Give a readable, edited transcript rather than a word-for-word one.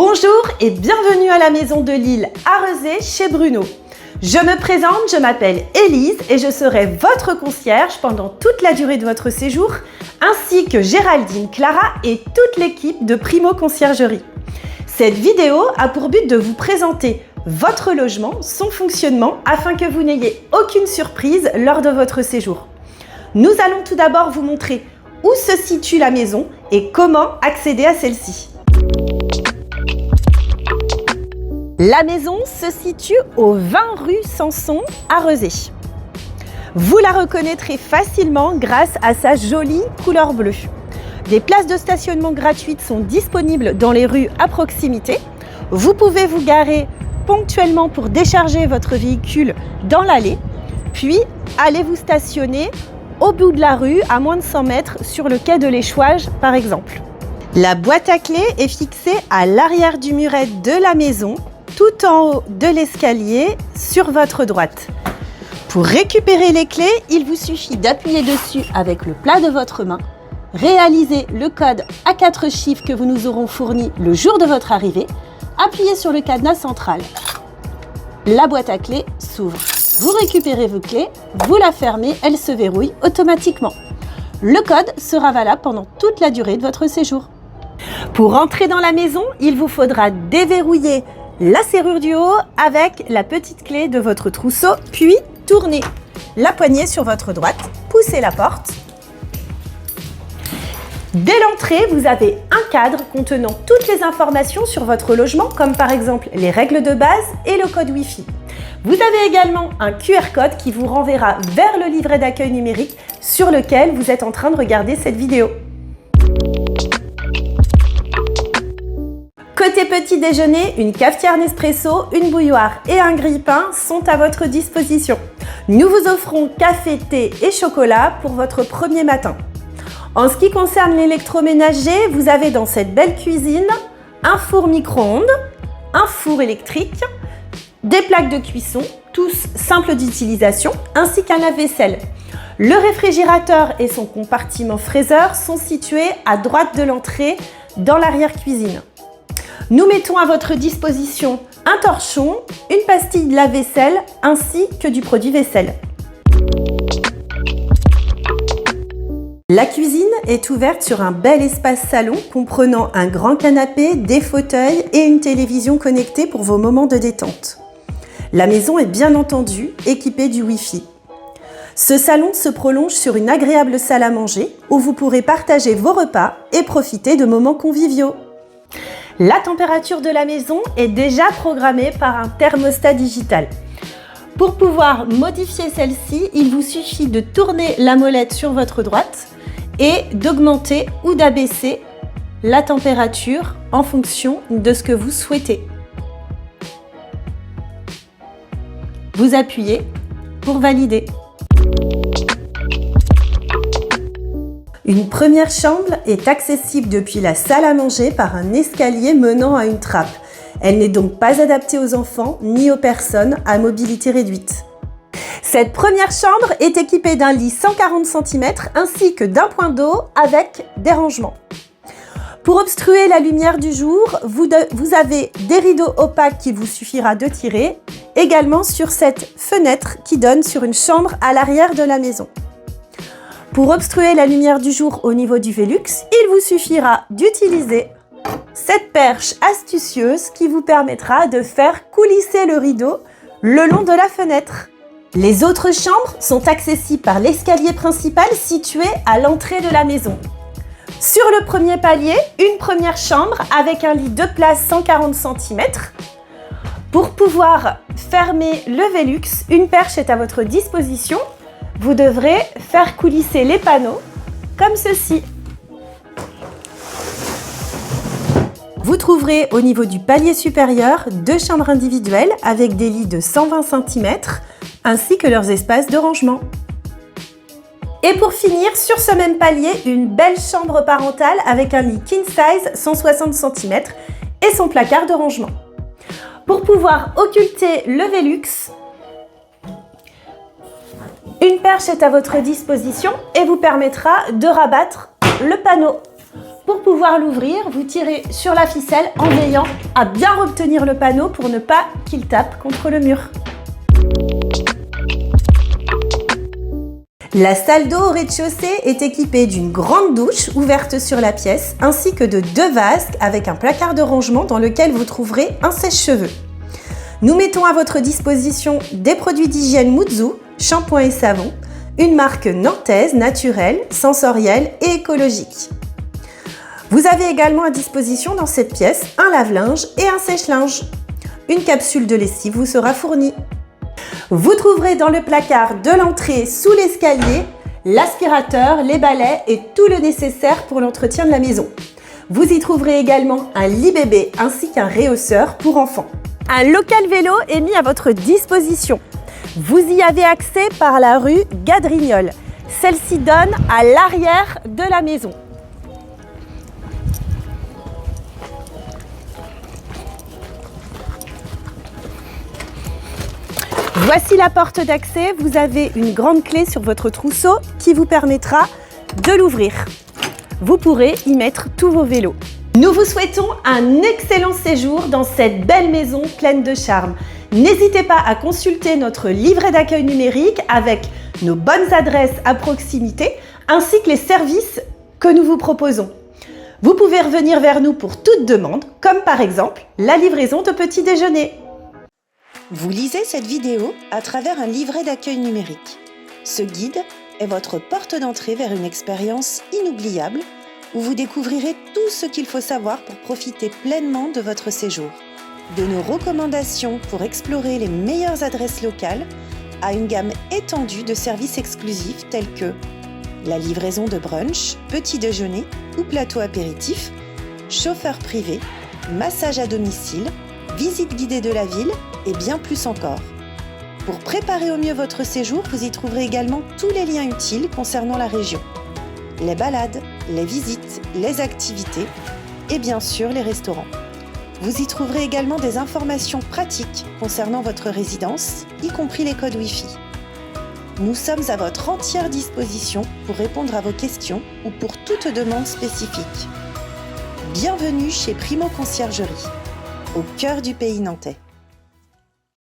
Bonjour et bienvenue à la maison de Lille à Rezé chez Bruno. Je me présente, je m'appelle Élise et je serai votre concierge pendant toute la durée de votre séjour, ainsi que Géraldine, Clara et toute l'équipe de Primo Conciergerie. Cette vidéo a pour but de vous présenter votre logement, son fonctionnement, afin que vous n'ayez aucune surprise lors de votre séjour. Nous allons tout d'abord vous montrer où se situe la maison et comment accéder à celle-ci. La maison se situe au 20 rue Sanson à Rezé. Vous la reconnaîtrez facilement grâce à sa jolie couleur bleue. Des places de stationnement gratuites sont disponibles dans les rues à proximité. Vous pouvez vous garer ponctuellement pour décharger votre véhicule dans l'allée, puis allez vous stationner au bout de la rue à moins de 100 mètres sur le quai de l'Échouage par exemple. La boîte à clés est fixée à l'arrière du muret de la maison, tout en haut de l'escalier sur votre droite. Pour récupérer les clés, il vous suffit d'appuyer dessus avec le plat de votre main, réaliser le code à 4 chiffres que vous nous aurons fourni le jour de votre arrivée, appuyez sur le cadenas central. La boîte à clés s'ouvre. Vous récupérez vos clés, vous la fermez, elle se verrouille automatiquement. Le code sera valable pendant toute la durée de votre séjour. Pour entrer dans la maison, il vous faudra déverrouiller la serrure du haut avec la petite clé de votre trousseau, puis tournez la poignée sur votre droite, poussez la porte. Dès l'entrée, vous avez un cadre contenant toutes les informations sur votre logement, comme par exemple les règles de base et le code Wi-Fi. Vous avez également un QR code qui vous renverra vers le livret d'accueil numérique sur lequel vous êtes en train de regarder cette vidéo. Côté petit déjeuner, une cafetière Nespresso, une bouilloire et un grille-pain sont à votre disposition. Nous vous offrons café, thé et chocolat pour votre premier matin. En ce qui concerne l'électroménager, vous avez dans cette belle cuisine un four micro-ondes, un four électrique, des plaques de cuisson, tous simples d'utilisation, ainsi qu'un lave-vaisselle. Le réfrigérateur et son compartiment fraiseur sont situés à droite de l'entrée dans l'arrière-cuisine. Nous mettons à votre disposition un torchon, une pastille de lave-vaisselle ainsi que du produit vaisselle. La cuisine est ouverte sur un bel espace salon comprenant un grand canapé, des fauteuils et une télévision connectée pour vos moments de détente. La maison est bien entendu équipée du Wi-Fi. Ce salon se prolonge sur une agréable salle à manger où vous pourrez partager vos repas et profiter de moments conviviaux. La température de la maison est déjà programmée par un thermostat digital. Pour pouvoir modifier celle-ci, il vous suffit de tourner la molette sur votre droite et d'augmenter ou d'abaisser la température en fonction de ce que vous souhaitez. Vous appuyez pour valider. Une première chambre est accessible depuis la salle à manger par un escalier menant à une trappe. Elle n'est donc pas adaptée aux enfants ni aux personnes à mobilité réduite. Cette première chambre est équipée d'un lit 140 cm ainsi que d'un point d'eau avec des rangements. Pour obstruer la lumière du jour, vous avez des rideaux opaques qu'il vous suffira de tirer, également sur cette fenêtre qui donne sur une chambre à l'arrière de la maison. Pour obstruer la lumière du jour au niveau du Velux, il vous suffira d'utiliser cette perche astucieuse qui vous permettra de faire coulisser le rideau le long de la fenêtre. Les autres chambres sont accessibles par l'escalier principal situé à l'entrée de la maison. Sur le premier palier, une première chambre avec un lit 2 places 140 cm. Pour pouvoir fermer le Velux, une perche est à votre disposition. Vous devrez faire coulisser les panneaux comme ceci. Vous trouverez au niveau du palier supérieur 2 chambres individuelles avec des lits de 120 cm ainsi que leurs espaces de rangement. Et pour finir, sur ce même palier, une belle chambre parentale avec un lit king size 160 cm et son placard de rangement. Pour pouvoir occulter le Velux, une perche est à votre disposition et vous permettra de rabattre le panneau. Pour pouvoir l'ouvrir, vous tirez sur la ficelle en veillant à bien retenir le panneau pour ne pas qu'il tape contre le mur. La salle d'eau au rez-de-chaussée est équipée d'une grande douche ouverte sur la pièce ainsi que de 2 vases avec un placard de rangement dans lequel vous trouverez un sèche-cheveux. Nous mettons à votre disposition des produits d'hygiène Muzu, shampoing et savon, une marque nantaise, naturelle, sensorielle et écologique. Vous avez également à disposition dans cette pièce un lave-linge et un sèche-linge. Une capsule de lessive vous sera fournie. Vous trouverez dans le placard de l'entrée sous l'escalier l'aspirateur, les balais et tout le nécessaire pour l'entretien de la maison. Vous y trouverez également un lit bébé ainsi qu'un réhausseur pour enfants. Un local vélo est mis à votre disposition. Vous y avez accès par la rue Gadrignol. Celle-ci donne à l'arrière de la maison. Voici la porte d'accès. Vous avez une grande clé sur votre trousseau qui vous permettra de l'ouvrir. Vous pourrez y mettre tous vos vélos. Nous vous souhaitons un excellent séjour dans cette belle maison pleine de charme. N'hésitez pas à consulter notre livret d'accueil numérique avec nos bonnes adresses à proximité ainsi que les services que nous vous proposons. Vous pouvez revenir vers nous pour toute demande, comme par exemple la livraison de petit déjeuner. Vous lisez cette vidéo à travers un livret d'accueil numérique. Ce guide est votre porte d'entrée vers une expérience inoubliable où vous découvrirez tout ce qu'il faut savoir pour profiter pleinement de votre séjour. De nos recommandations pour explorer les meilleures adresses locales à une gamme étendue de services exclusifs tels que la livraison de brunch, petit déjeuner ou plateau apéritif, chauffeur privé, massage à domicile, visite guidée de la ville et bien plus encore. Pour préparer au mieux votre séjour, vous y trouverez également tous les liens utiles concernant la région. Les balades, les visites, les activités et bien sûr les restaurants. Vous y trouverez également des informations pratiques concernant votre résidence, y compris les codes Wi-Fi. Nous sommes à votre entière disposition pour répondre à vos questions ou pour toute demande spécifique. Bienvenue chez Primo Conciergerie, au cœur du pays nantais.